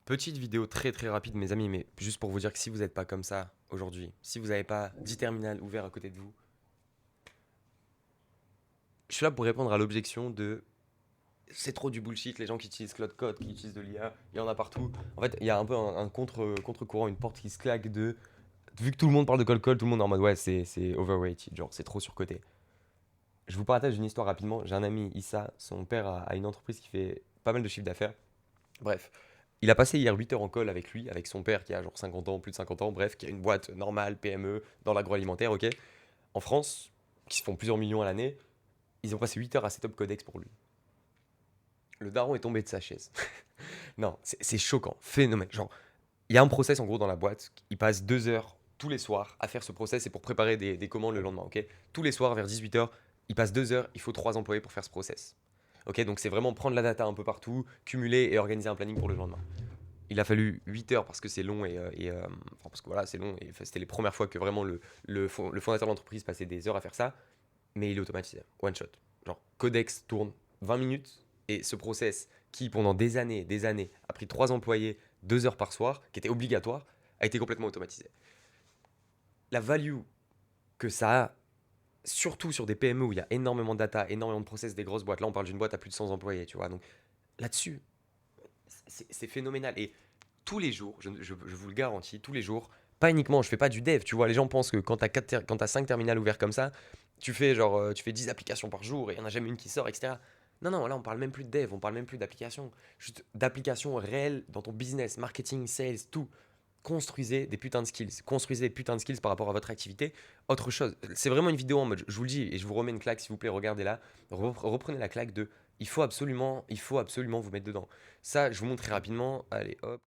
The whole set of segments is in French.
Petite vidéo très très rapide, mes amis, mais juste pour vous dire que si vous n'êtes pas comme ça aujourd'hui, si vous n'avez pas 10 terminals ouverts à côté de vous, je suis là pour répondre à l'objection de c'est trop du bullshit, les gens qui utilisent Cloud Code, qui utilisent de l'IA, il y en a partout. En fait, il y a un peu un contre-courant, une porte qui se claque de. Vu que tout le monde parle de Cloud Code, tout le monde est en mode ouais, c'est overrated, genre c'est trop surcoté. Je vous partage une histoire rapidement. J'ai un ami, Issa, son père a une entreprise qui fait pas mal de chiffre d'affaires. Bref, il a passé hier 8 heures en call avec lui, avec son père qui a genre 50 ans, plus de 50 ans, bref, qui a une boîte normale, PME, dans l'agroalimentaire, ok. En France, qui se font plusieurs millions à l'année, ils ont passé 8 heures à setup Codex pour lui. Le daron est tombé de sa chaise. Non, c'est choquant, phénomène. Genre, il y a un process en gros dans la boîte, il passe 2 heures tous les soirs à faire ce process et pour préparer des commandes le lendemain, ok. Tous les soirs vers 18 heures, il passe 2 heures, il faut 3 employés pour faire ce process. Ok, donc c'est vraiment prendre la data un peu partout, cumuler et organiser un planning pour le lendemain. Il a fallu 8 heures parce que c'est long enfin, parce que voilà, c'est long et enfin, c'était les premières fois que vraiment le fondateur de l'entreprise passait des heures à faire ça, mais il est automatisé, one shot. Genre, Codex tourne 20 minutes et ce process qui, pendant des années, a pris 3 employés, 2 heures par soir, qui était obligatoire, a été complètement automatisé. La value que ça a, surtout sur des PME où il y a énormément de data, énormément de process, des grosses boîtes, là on parle d'une boîte à plus de 100 employés, tu vois, donc là-dessus, c'est phénoménal. Et tous les jours, je vous le garantis, tous les jours, pas uniquement, je fais pas du dev, tu vois, les gens pensent que quand t'as 5 terminals ouverts comme ça, tu fais genre, tu fais 10 applications par jour et il n'y en a jamais une qui sort, etc. Non, non, là on parle même plus de dev, on parle même plus d'applications, juste d'applications réelles dans ton business, marketing, sales, tout. Construisez des putains de skills, construisez des putains de skills par rapport à votre activité. Autre chose, c'est vraiment une vidéo en mode, je vous le dis et je vous remets une claque s'il vous plaît, regardez là, reprenez la claque de, il faut absolument vous mettre dedans. Ça, je vous montre très rapidement, allez hop,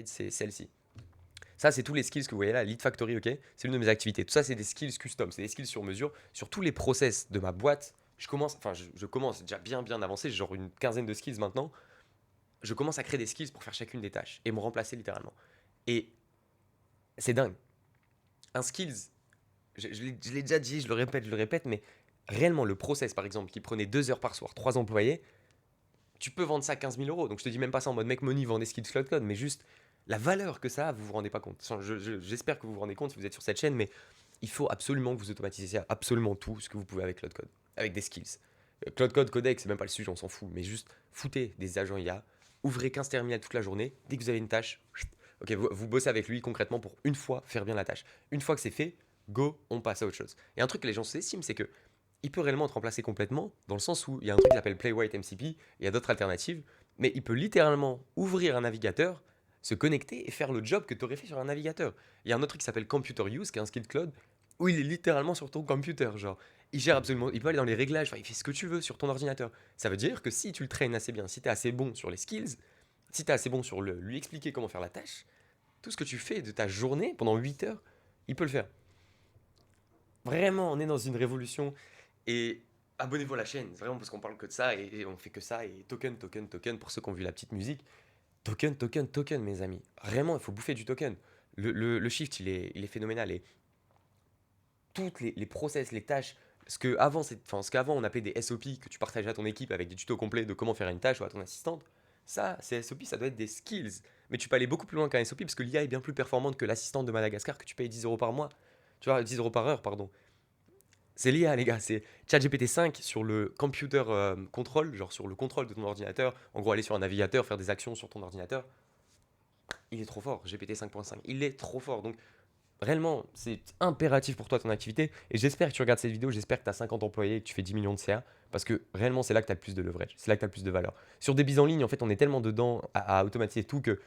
c'est celle-ci. Ça, c'est tous les skills que vous voyez là, Lead Factory, ok. C'est l'une de mes activités. Tout ça, c'est des skills custom, c'est des skills sur mesure. Sur tous les process de ma boîte, je commence déjà bien avancé, j'ai genre une quinzaine de skills maintenant. Je commence à créer des skills pour faire chacune des tâches et me remplacer littéralement. Et c'est dingue. Un skills, je l'ai déjà dit, je le répète, mais réellement, le process, par exemple, qui prenait 2 heures par soir, 3 employés, tu peux vendre ça 15 000 euros. Donc je te dis même pas ça en mode make money, vendez skills cloud code, mais juste la valeur que ça a, vous vous rendez pas compte. J'espère que vous vous rendez compte si vous êtes sur cette chaîne, mais il faut absolument que vous automatisiez absolument tout ce que vous pouvez avec cloud code, avec des skills. Cloud code, codex, c'est même pas le sujet, on s'en fout, mais juste foutez des agents IA, ouvrez 15 terminals toute la journée, dès que vous avez une tâche, ok, vous bossez avec lui concrètement pour une fois faire bien la tâche. Une fois que c'est fait, go, on passe à autre chose. Et un truc que les gens sous-estiment, c'est que il peut réellement être remplacé complètement, dans le sens où il y a un truc qui s'appelle Playwright MCP, il y a d'autres alternatives, mais il peut littéralement ouvrir un navigateur, se connecter et faire le job que tu aurais fait sur un navigateur. Il y a un autre truc qui s'appelle Computer Use, qui est un skill cloud, où il est littéralement sur ton computer, genre. Il gère absolument, il peut aller dans les réglages, enfin, il fait ce que tu veux sur ton ordinateur. Ça veut dire que si tu le traînes assez bien, si tu es assez bon sur les skills, si tu es assez bon sur lui expliquer comment faire la tâche, tout ce que tu fais de ta journée pendant 8 heures, il peut le faire. Vraiment, on est dans une révolution. Et abonnez-vous à la chaîne, vraiment parce qu'on parle que de ça et on fait que ça. Et token pour ceux qui ont vu la petite musique. Token, mes amis. Vraiment, il faut bouffer du token. Le shift, il est phénoménal. Et toutes les process, les tâches, ce qu'avant on appelait des SOP que tu partageais à ton équipe avec des tutos complets de comment faire une tâche ou à ton assistante, ça, ces SOP, ça doit être des skills. Mais tu peux aller beaucoup plus loin qu'un SOP parce que l'IA est bien plus performante que l'assistante de Madagascar que tu payes 10 euros par mois. Tu vois, 10 euros par heure, pardon. C'est l'IA, les gars. C'est ChatGPT 5 sur le computer control, genre sur le contrôle de ton ordinateur. En gros, aller sur un navigateur, faire des actions sur ton ordinateur. Il est trop fort, GPT 5.5. Il est trop fort. Donc, réellement, c'est impératif pour toi ton activité. Et j'espère que tu regardes cette vidéo, j'espère que tu as 50 employés et que tu fais 10 millions de CA. Parce que réellement, c'est là que tu as le plus de leverage. C'est là que tu as le plus de valeur. Sur des bises en ligne, en fait, on est tellement dedans à automatiser tout que,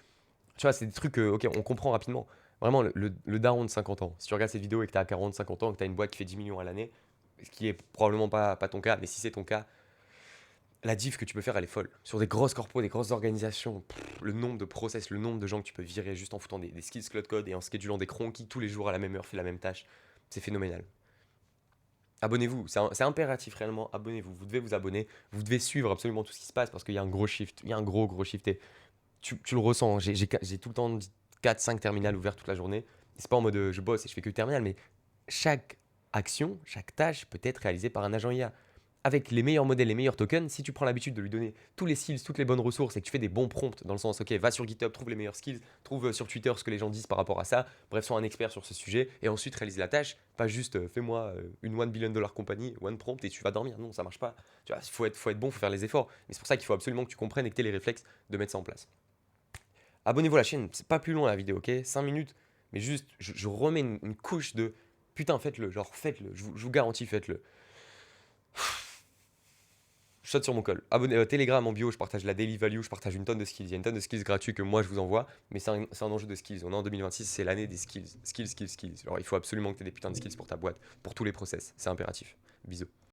tu vois, c'est des trucs que, ok, on comprend rapidement. Vraiment, le daron de 50 ans. Si tu regardes cette vidéo et que tu as 40, 50 ans, que tu as une boîte qui fait 10 millions à l'année, ce qui est probablement pas ton cas, mais si c'est ton cas, la diff que tu peux faire, elle est folle. Sur des grosses corpos, des grosses organisations, le nombre de process, le nombre de gens que tu peux virer juste en foutant des skills cloud code et en schedulant des cronks qui tous les jours à la même heure fait la même tâche, c'est phénoménal. Abonnez-vous, c'est impératif réellement, abonnez-vous. Vous devez vous abonner, vous devez suivre absolument tout ce qui se passe parce qu'il y a un gros shift, il y a un gros shift et tu le ressens. J'ai tout le temps 4-5 terminales ouverts toute la journée. C'est pas en mode je bosse et je fais que le terminal, mais chaque action, chaque tâche peut être réalisée par un agent IA. avec les meilleurs modèles, les meilleurs tokens, si tu prends l'habitude de lui donner tous les skills, toutes les bonnes ressources et que tu fais des bons prompts dans le sens, ok, va sur GitHub, trouve les meilleurs skills, trouve sur Twitter ce que les gens disent par rapport à ça, bref, sois un expert sur ce sujet et ensuite réalise la tâche, pas juste fais-moi une $1 billion compagnie, one prompt et tu vas dormir. Non, ça marche pas. Tu vois, faut être bon, faut faire les efforts. Mais c'est pour ça qu'il faut absolument que tu comprennes et que tu aies les réflexes de mettre ça en place. Abonnez-vous à la chaîne, c'est pas plus long la vidéo, ok? 5 minutes, mais juste, je remets une couche de putain, faites-le, genre faites-le, je vous garantis, faites-le. Je saute sur mon col. Abonnez, Telegram en bio, je partage la daily value, je partage une tonne de skills. Il y a une tonne de skills gratuits que moi je vous envoie, mais c'est un enjeu de skills. On est en 2026, c'est l'année des skills. Skills, skills, skills. Alors il faut absolument que tu aies des putains de skills pour ta boîte, pour tous les process. C'est impératif. Bisous.